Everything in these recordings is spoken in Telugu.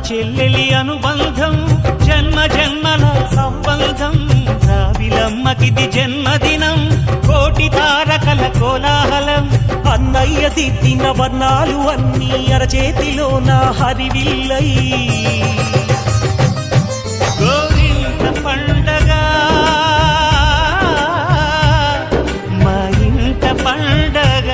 చెల్లెలి అనుబంధం జన్మ జన్మల సంబంధం రావిలమ్మకిది జన్మదినం కోటి తారకల కోలాహలం అన్నయ్య దిద్దిన వర్ణాలు అన్నీ అరచేతిలో నా హరివిల్లై గోరింట పండగ మా ఇంట పండగ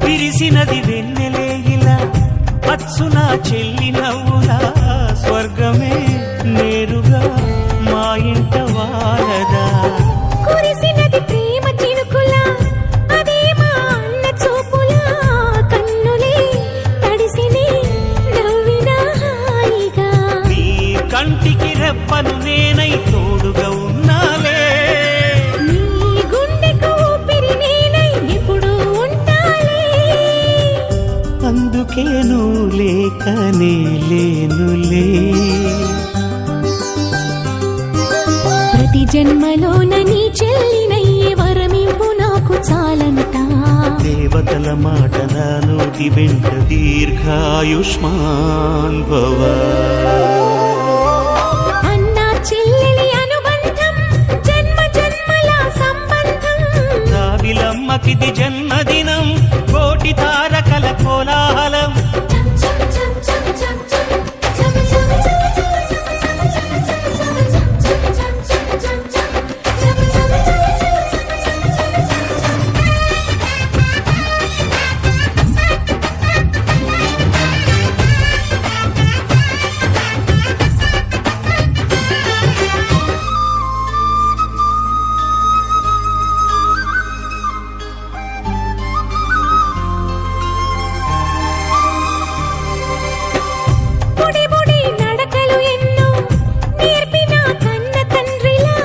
విరిసినది వెన్నెలేగిలా అచ్చున చెల్లి నవ్వులా స్వర్గమే నేరుగా మా ఇంట వారదా కురిసినది ప్రేమ చినుకులా అదే మా అన్న చూపులా కన్నులే తడిసిని నవ్వినా హాయిగా నీ కంటికి రెప్పను నేనై తోడుగా ఉన్నాలే నీ గుండెకు ఊపిరి నేనై ఎప్పుడు ఉంటాలే అందుకే నువ్వు లేకనే లేనులే ప్రతి జన్మలోన నీ చెల్లినయ్యే వరమివ్వు నాకు చాలంటా దేవతల మాట నా నోటి వెంట దీర్ఘాయుష్మాన్ భవ అన్నా చెల్లెలి అనుబంధం జన్మ జన్మల సంబంధం రావిలమ్మకిది జన్మదినం కోటి తారకల కోలాహలం బుడి బుడి నడకలు ఎన్నో నేర్పిన కన్న తండ్రిలా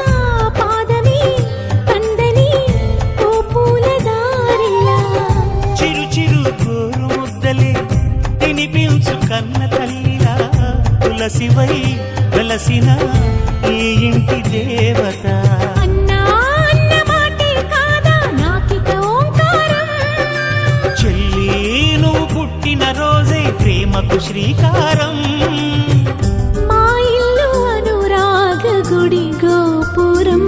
పాదమే కందని ఓ పూల దారిలా చిరు చిరు గోరు ముద్దలే తినిపించు కన్న తల్లిలా తులసివై వెలసిన ఈ ఇంటి దేవత అన్నా అన్న మాటే కాదా నాకిక ఓంకారం చెల్లి నువ్వు పుట్టిన రోజే ప్రేమకు శ్రీకారం మా ఇల్లు అనురాగ గుడి గోపురం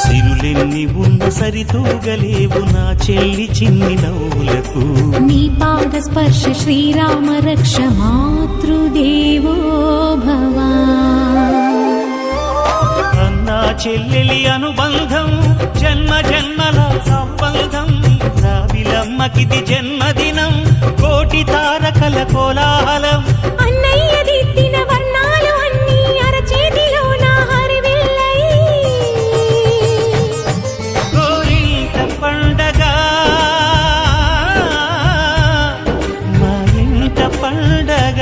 సిరులెన్ని ఉన్న సరితూగలేవు నా చెల్లి చిన్ని నవ్వులకు నీ పాద స్పర్శ శ్రీరామ రక్ష మాతృదేవో భవ అన్నా చెల్లెలి అనుబంధం జన్మ జన్మల సంబంధం రావిలమ్మకిది జన్మదినం కోటి తారకల కోలాహలం అన్నయ్య దిద్దిన వర్ణాలు అన్నీ అరచేతిలో నా హరివిల్లై గోరింట పండగ మా ఇంట పండగ